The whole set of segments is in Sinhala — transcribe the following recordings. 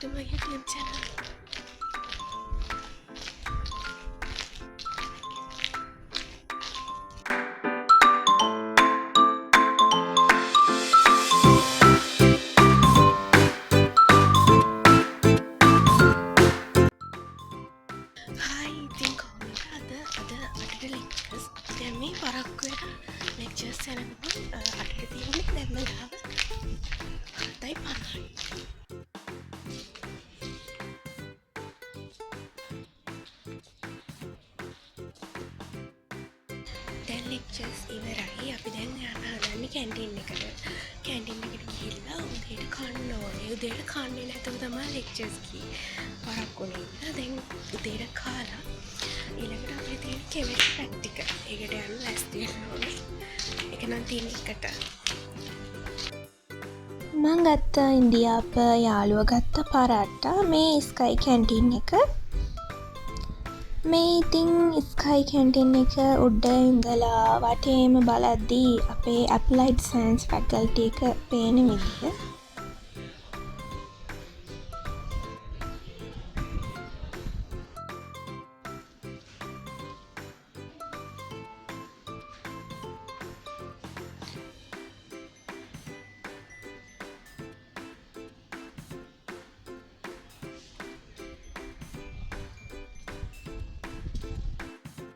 to my YouTube channel. Hi, ඉතින් කොහොමද අදට lectures දැන් මේ පරක්කු වෙන lectures යනකොට අදට තියෙන්නේ දැන් වෙලාව 7:50. දැන් lectures ඉවරයි. අපි දැන් යන්න හදන්නේ කැන්ටින් එකට. කැන්ටින් එකට ගිහිල්ලා උදේට කන්න ඕනේ. උදේට කන්නේ නැතුව තමයි lectures ගියේ. පරක්කුනේ ඉඳලා දැන් උදේට කාලා ඊළඟට අපිට තියෙන කෙමිස්ට්‍රි ප්‍රැක්ටිකල්. ඒකට යන්න ලෑස්ති වෙන්න ඕනේ. ඒක නම් තියෙන එකට. මං ගත්ත ඉන්දියාප යාළුව ගත්ත පරාට්ටා මේ ස්කයි කැන්ටින් එක. මේ ඉතින් ස්කයි කැන්ටින් එක උඩ ඉඳලා වටේම බලද්දී අපේ ඇප්ලයිඩ් සයන්ස් ෆැකල්ටි එක පේන විදිහ.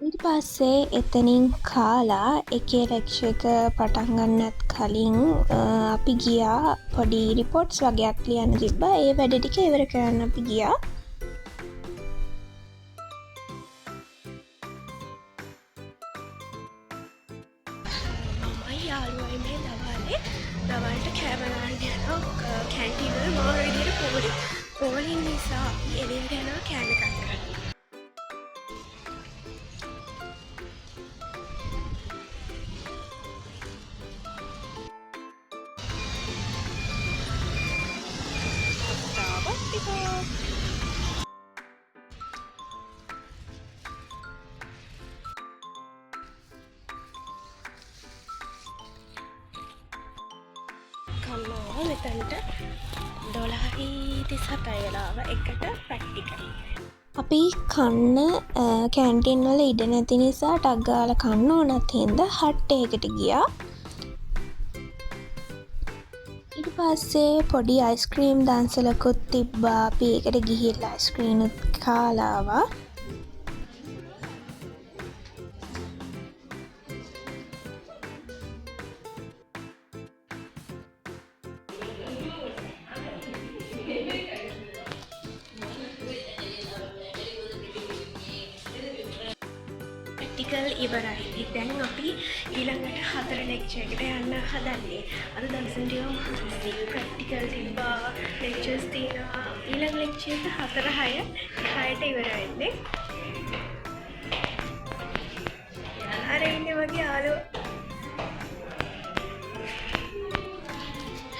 ඊට පස්සේ එතනින් කාලා එකේ ලෙක්චර් එක පටන් ගන්නත් කලින් අපි ගියා පොඩි රිපෝට්ස් වගේක් ලියන්න තිබ්බා. ඒ වැඩ ටික ඉවර කරන්න අපි ගියා. මමයි යාළුවයි මේ දවල්ට කෑම ගන්න යනවා කැන්ටින් වල මොන විදිහට පෝලින් නිසා අපි එළියට යනවා කෑම එකක් ගන්න. කන්නවා මෙතනට 12:37 වෙලාව එකට ප්‍රැක්ටිකල්. අපි කන්න කැන්ටින් වල ඉඩ නැති නිසා ටක් ගාලා කන්න ඕනත් හින්දා හට්ටේකට ගියා. ඊට පස්සේ පොඩි අයිස්ක්‍රීම් දන්සලකුත් තිබ්බා. අපි ඒකට ගිහිල්ලා අයිස්ක්‍රීම් කාලා ආවා. ප්‍රැක්ටිකල් ඉවරයි. දැන් අපි ඊළඟට 4 ලෙක්චර් එකට යන්න හදන්නේ. අද දවසේ ටික ප්‍රැක්ටිකල් තිබ්බා, ලෙක්චර්ස් තියෙනවා. ඊළඟ ලෙක්චර් එක 4:06ට ඉවර වෙන්නේ. අර ඉන්නේ වගේ යාළුවෝ.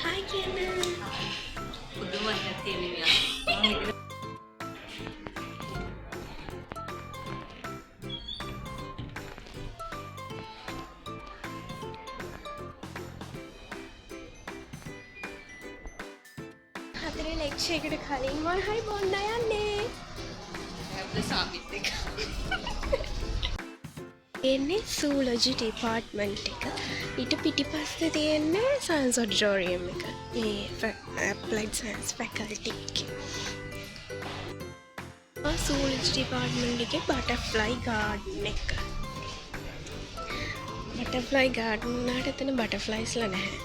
හායි කියන්න. පුදුමයක් තියෙනවා. හතරේ ලෙක්චර් එකට කලින් මම හරි බොන්න යන්නේ. අපේ සාමිත් එක. එන්නේ සූලොජි ඩිපාර්ට්මන්ට් එක. ඊට පිටිපස්සේ තියෙන්නේ සයන්ස් ඔඩිටෝරියම් එක. මේ ඇප්ලයිඩ් සයන්ස් ෆැකල්ටි එකේ. සූලොජි ඩිපාර්ට්මන්ට් එකේ බටර්ෆ්ලයි ගාඩන් එක. බටර්ෆ්ලයි ගාඩන් වුණාට එතන බටර්ෆ්ලයිස්ලා නැහැ.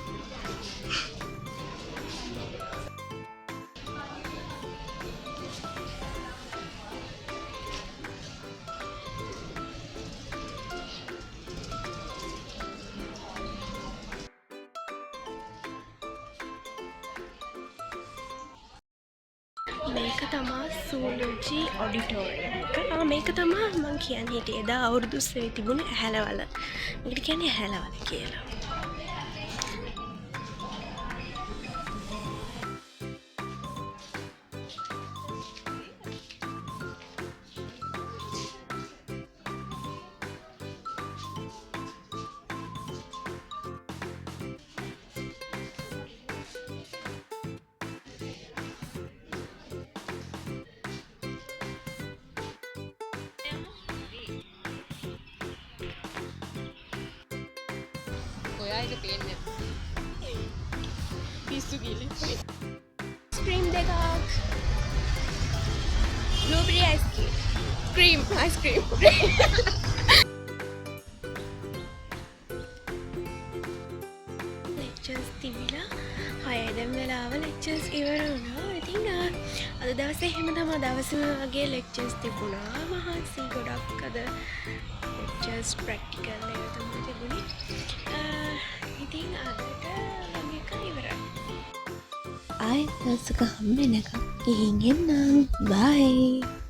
මේක තමා සූලොජි ඔඩිටෝරියම් එක. මේක තමා මං කියන්නේ හිටියේ එදා අවුරුදු 20 තිබුණ ඇහැලවල. මේකට කියන්නේ ඇහැලවල කියලා. ඔයා එක පේන්නේ පිස්සු ගිලි ස්ක්‍රීම් දෙකක් බ්ලූබෙරි අයිස්ක්‍රීම් ලෙක්චර්ස් තිබිලා 6 දැන් වෙලාව ලෙක්චර්ස් ඉවර වුණා. ඉතින් අද දවසේ එහෙම තමයි දවසම වගේ ලෙක්චර්ස් තිබුණා. මහන්සි ගොඩක් අද ලෙක්චර්ස් ප්‍රැක්ටිකල් ඒවා තමයි තිබුණේ. ඉතින් අදට වගේ එක ඉවරයි. ආයෙත් දවසක හම්බෙනකම් ගිහින් එන්නම්. බයි.